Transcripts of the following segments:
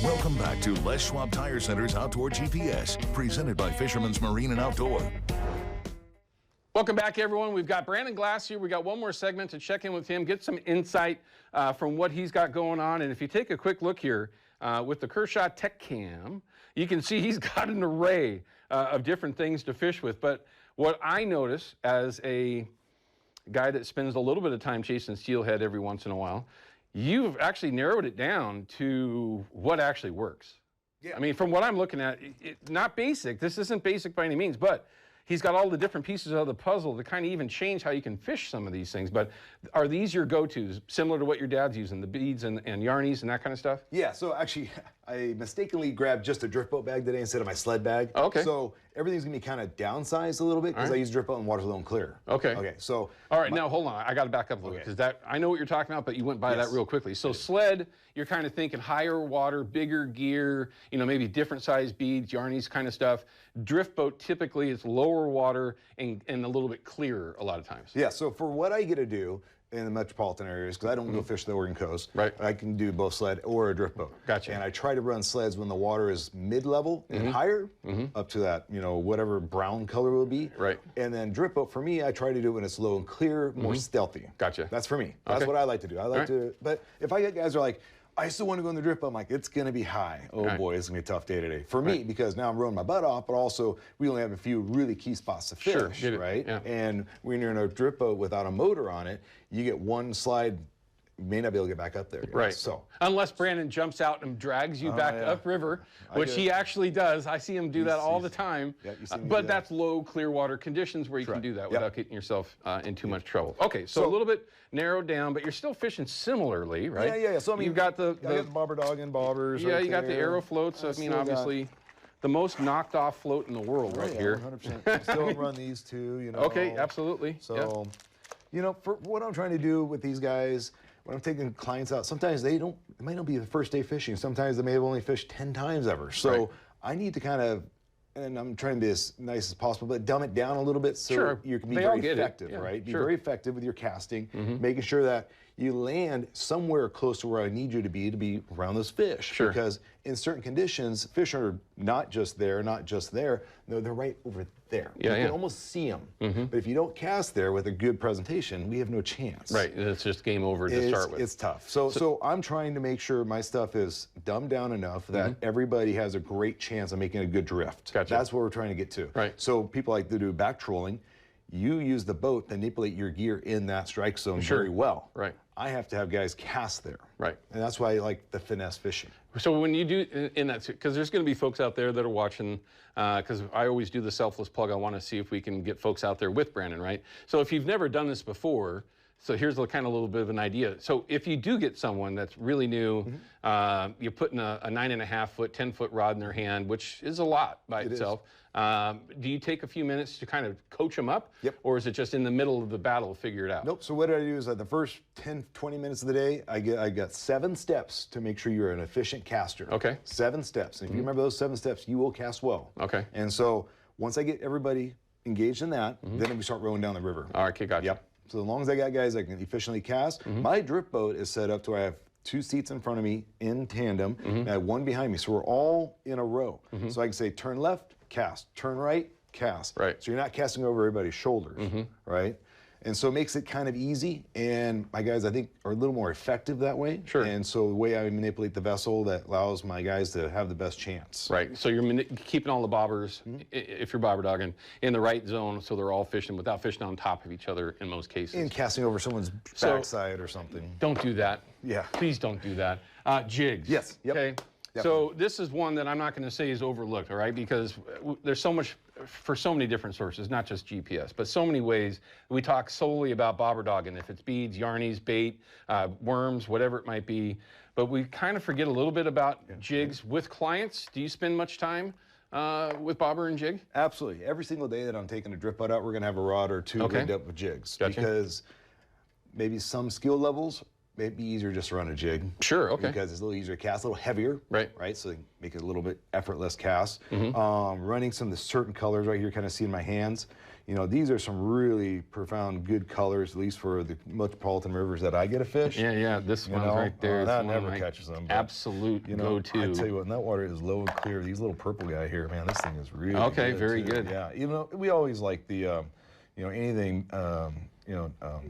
Welcome back to Les Schwab Tire Center's Outdoor GPS, presented by Fisherman's Marine and Outdoor. Welcome back, everyone. We've got Brandon Glass here. We got one more segment to check in with him, get some insight from what he's got going on. And if you take a quick look here with the Kershaw Tech Cam, you can see he's got an array of different things to fish with. But what I notice as a guy that spends a little bit of time chasing steelhead every once in a while, you've actually narrowed it down to what actually works. Yeah. I mean, from what I'm looking at, not basic. This isn't basic by any means, but he's got all the different pieces of the puzzle to kind of even change how you can fish some of these things. But are these your go-tos, similar to what your dad's using, the beads and yarnies and that kind of stuff? Yeah, so actually, I mistakenly grabbed just a drift boat bag today instead of my sled bag. Okay. So everything's gonna be kind of downsized a little bit because I use drift boat and water's low and clear. Okay. Okay, so. All right, now hold on, I gotta back up a little bit because I know what you're talking about, but you went by that real quickly. So sled, you're kind of thinking higher water, bigger gear, you know, maybe different size beads, yarnies kind of stuff. Drift boat, typically it's lower water and a little bit clearer a lot of times. Yeah, so for what I get to do in the metropolitan areas, because I don't go fish the Oregon coast, right? I can do both sled or a drift boat. Gotcha. And I try to run sleds when the water is mid-level and higher, up to that, you know, whatever brown color will be. Right. And then drift boat, for me, I try to do it when it's low and clear, more stealthy. Gotcha. That's for me. That's what I like to do. I like to, but if I get guys who are like, I still want to go on the drift boat, I'm like, it's going to be high. Oh boy, it's going to be a tough day today. For me, because now I'm rowing my butt off, but also we only have a few really key spots to fish, right? Yeah. And when you're in a drift boat without a motor on it, you get one slide, you may not be able to get back up there. Right. So unless Brandon jumps out and drags you back upriver, which he actually does. I see him do that all the time. Yeah, you see me but do that's low, clear water conditions where you can do that without getting yourself in too much trouble. Okay, so a little bit narrowed down, but you're still fishing similarly, right? Yeah. So I mean, you've got the bobber dog and bobbers. Yeah, right you got the there. arrow floats. I mean, obviously, the most knocked off float in the world right here. 100%. Still run these two, you know. Okay, absolutely. So, you know, for what I'm trying to do with these guys, when I'm taking clients out, sometimes it might not be the first day fishing. Sometimes they may have only fished 10 times ever. So I need to kind of, and I'm trying to be as nice as possible, but dumb it down a little bit so you can be very effective, right? Be very effective with your casting, making sure that you land somewhere close to where I need you to be around those fish. Because in certain conditions, fish are not just there, no, they're right over there. You can almost see them. But if you don't cast there with a good presentation, we have no chance. Right, it's just game over to start with. It's tough. So I'm trying to make sure my stuff is dumbed down enough that everybody has a great chance of making a good drift. Gotcha. That's what we're trying to get to. Right. So people like to do back trolling. You use the boat to manipulate your gear in that strike zone very well. Right. I have to have guys cast there. Right. And that's why I like the finesse fishing. So when you do in that, because there's going to be folks out there that are watching, because I always do the selfless plug. I want to see if we can get folks out there with Brandon, right? So if you've never done this before, so here's a kind of little bit of an idea. So if you do get someone that's really new, you're putting a 9.5 foot, 10-foot rod in their hand, which is a lot by itself. Do you take a few minutes to kind of coach them up? Yep. Or is it just in the middle of the battle to figure it out? Nope. So what I do is the first 10, 20 minutes of the day, I got 7 steps to make sure you're an efficient caster. Okay. 7 steps. And if you remember those 7 steps, you will cast well. Okay. And so once I get everybody engaged in that, then we start rowing down the river. All right, gotcha. Yep. So as long as I got guys that can efficiently cast, my drift boat is set up to where I have 2 seats in front of me in tandem, and I have 1 behind me. So we're all in a row. So I can say turn left, cast, turn right, cast. Right. So you're not casting over everybody's shoulders, right? And so it makes it kind of easy, and my guys, I think, are a little more effective that way. Sure. And so the way I manipulate the vessel, that allows my guys to have the best chance. Right, so you're keeping all the bobbers, if you're bobber dogging, in the right zone so they're all fishing without fishing on top of each other in most cases. And casting over someone's backside or something. Don't do that. Yeah. Please don't do that. Jigs. Yes. Yep. Okay. So this is one that I'm not going to say is overlooked, all right? Because there's so much, for so many different sources, not just GPS, but so many ways. We talk solely about bobber dogging, if it's beads, yarnies, bait, worms, whatever it might be. But we kind of forget a little bit about jigs with clients. Do you spend much time with bobber and jig? Absolutely. Every single day that I'm taking a drift boat out, we're going to have a rod or 2 rigged up with jigs. Gotcha. Because maybe some skill levels it'd be easier just to run a jig. Sure, okay. Because it's a little easier to cast, a little heavier. Right. Right, so you make it a little bit effortless cast. Running some of the certain colors right here, kind of see in my hands. You know, these are some really profound good colors, at least for the metropolitan rivers that I get to fish. Yeah, this one's right there. That never catches them. But, absolute go-to. I tell you what, and that water is low and clear. These little purple guy here, man, this thing is really okay, good very too. good. Yeah, you know, we always like the, you know, anything,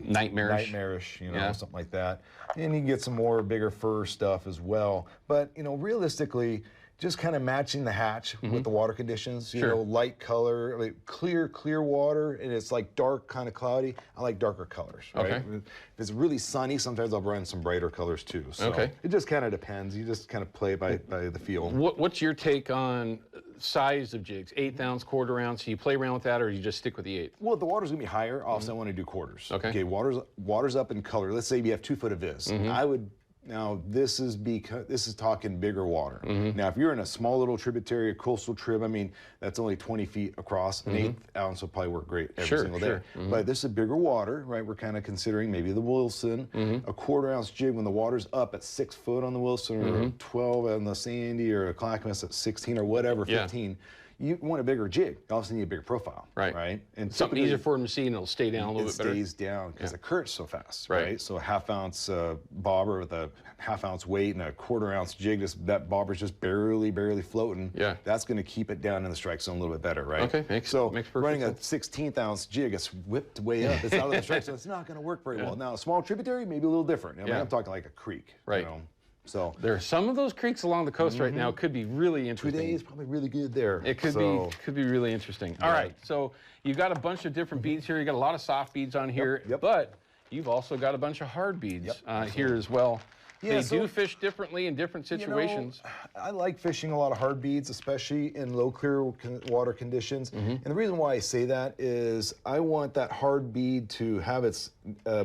nightmarish, you know, something like that. And you can get some more bigger fur stuff as well. But, you know, realistically, just kind of matching the hatch with the water conditions. You know, light color, like clear water, and it's like dark, kind of cloudy. I like darker colors. Right? Okay. If it's really sunny, sometimes I'll run some brighter colors too. So it just kind of depends. You just kind of play by the feel. What's your take on size of jigs? 1/8 ounce, 1/4 ounce. Do you play around with that, or do you just stick with the 8? Well, the water's gonna be higher. Also, I want to do quarters. Okay. Water's up in color. Let's say you have 2 foot of this. I would. Now this is talking bigger water. Now if you're in a small little tributary, a coastal trib, I mean that's only 20 feet across. An 1/8 ounce will probably work great every single day. But this is bigger water, right? We're kind of considering maybe the Wilson, a 1/4 ounce jig when the water's up at 6 foot on the Wilson, or 12 on the Sandy, or a Clackamas at 16 or whatever, 15. You want a bigger jig. You also need a bigger profile, right? And something easier for them to see, and it'll stay down a little bit better. It stays down because the current's so fast, right? So a 1/2 ounce bobber with a 1/2 ounce weight and a 1/4 ounce jig, that bobber's just barely floating. Yeah, that's going to keep it down in the strike zone a little bit better, right? Okay, makes perfect running sense. A 16th ounce jig, it's whipped way up. It's out of the strike zone. It's not going to work very well. Now a small tributary, maybe a little different. I mean, I'm talking like a creek, right? You know? So there are some of those creeks along the coast right now could be really interesting. Today is probably really good there. It could be really interesting. All right, so you've got a bunch of different beads here. You got a lot of soft beads on here, but you've also got a bunch of hard beads here as well. They do fish differently in different situations. You know, I like fishing a lot of hard beads, especially in low clear water conditions. And the reason why I say that is I want that hard bead to have its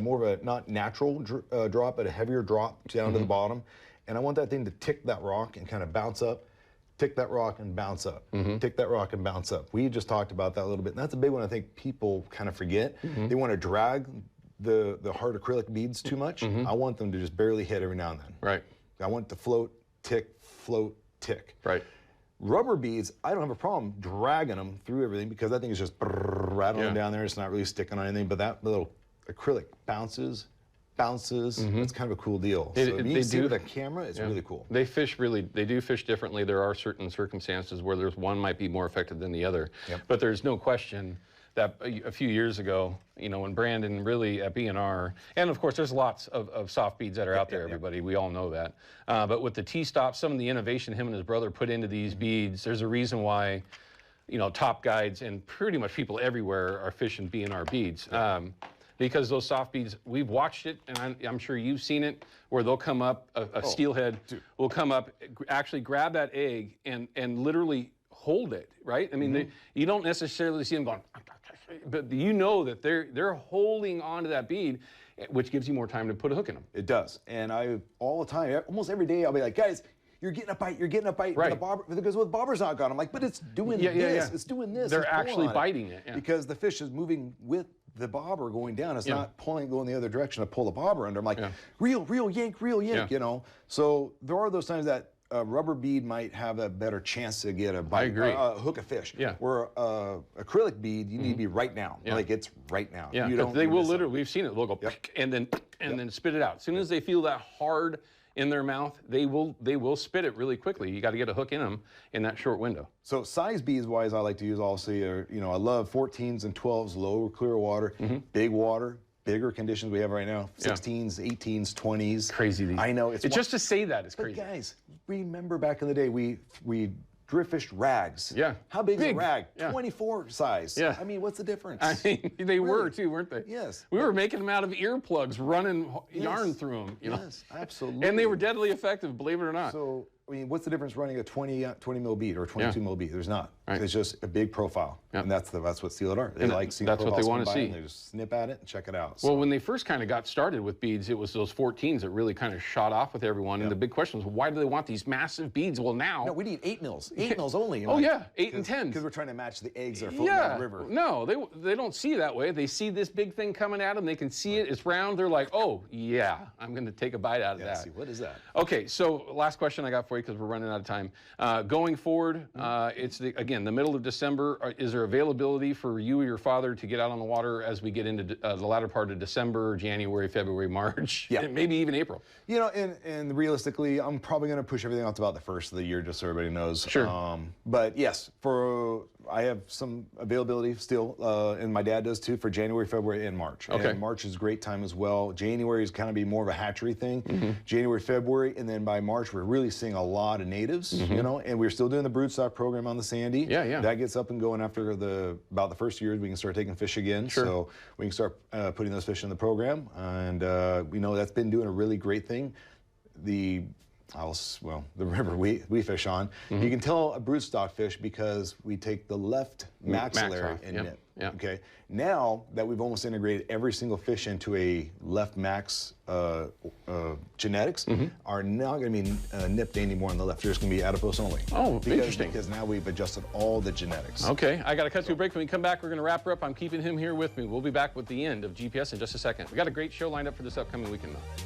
more of a not natural drop, but a heavier drop down to the bottom. And I want that thing to tick that rock and kind of bounce up, tick that rock and bounce up, tick that rock and bounce up. We just talked about that a little bit. And that's a big one I think people kind of forget. They want to drag the hard acrylic beads too much. I want them to just barely hit every now and then. Right. I want it to float, tick, Right. Rubber beads, I don't have a problem dragging them through everything because that thing is just rattling down there. It's not really sticking on anything, but that little acrylic bounces. It's kind of a cool deal. So if you see with a camera, it's really cool. They do fish differently. There are certain circumstances where one might be more effective than the other. But there's no question that a few years ago, you know, when Brandon really at B&R, and of course there's lots of soft beads that are out there, everybody, we all know that. But with the T-stop, some of the innovation him and his brother put into these beads, there's a reason why, you know, top guides and pretty much people everywhere are fishing B&R beads. Because those soft beads, we've watched it, and I'm sure you've seen it, where they'll come up, a steelhead will come up, actually grab that egg and literally hold it, right? I mean, you don't necessarily see them going, but you know that they're holding onto that bead, which gives you more time to put a hook in them. It does, and all the time, almost every day, I'll be like, guys, you're getting a bite, Right. Because the bobber's not gone. I'm like, but it's doing this, it's doing this. They're actually biting it. Because the fish is moving with the bobber going down. It's not going the other direction to pull the bobber under. I'm like, reel, yank, you know. So there are those times that a rubber bead might have a better chance to get a bite. I agree. Hook a fish. Where acrylic bead, you need to be right now. Like it's right now. Yeah, they will literally, we've seen it, they'll go and then spit it out. As soon as they feel that hard in their mouth, they will spit it really quickly. You got to get a hook in them in that short window. So size beads wise, I like to use obviously, you know, I love 14s and 12s, lower clear water, big water, bigger conditions we have right now, 16s, 18s, 20s. Crazy these. I know. It's just to say that is crazy. But guys, remember back in the day, we drift fished rags. Yeah. How big is a rag? 24 size. Yeah. I mean, what's the difference? I mean, they were too, weren't they? Yes. We were making them out of earplugs, running yarn through them. You know? Yes, absolutely. And they were deadly effective, believe it or not. So I mean, what's the difference running a 20 mil bead or 22 mil bead? There's not. Right. It's just a big profile, and that's what Steelhead are. They like seeing that's what they want to see. And they just snip at it and check it out. Well, when they first kind of got started with beads, it was those 14s that really kind of shot off with everyone. And the big question was, why do they want these massive beads? Well, now no, we need 8 mils. 8 mils only. Oh yeah, 8 and 10. Because we're trying to match the eggs that are floating down the river. No, they don't see that way. They see this big thing coming at them. They can see it. It's round. They're like, oh yeah, I'm going to take a bite out of that. See, what is that? Okay, so last question I got for you because we're running out of time. Going forward, it's again the middle of December. Is there availability for you or your father to get out on the water as we get into the latter part of December, January, February, March, and maybe even April? You know, and realistically, I'm probably going to push everything out to about the first of the year, just so everybody knows. Sure. But yes, I have some availability still, and my dad does too, for January, February, and March. Okay. And March is a great time as well. January is kind of be more of a hatchery thing. January, February, and then by March, we're really seeing a lot of natives, you know, and we're still doing the broodstock program on the Sandy. Yeah. That gets up and going after about the first year, we can start taking fish again. Sure. So we can start putting those fish in the program, and we know that's been doing a really great thing. The river we fish on, you can tell a broodstock fish because we take the left maxillary and nip. Yep. Okay. Now that we've almost integrated every single fish into a left max genetics, are not going to be nipped anymore on the left. They're just going to be adipose only. Oh, interesting. Because now we've adjusted all the genetics. Okay, I got to cut to a break. When we come back, we're going to wrap her up. I'm keeping him here with me. We'll be back with the end of GPS in just a second. We got a great show lined up for this upcoming weekend, though.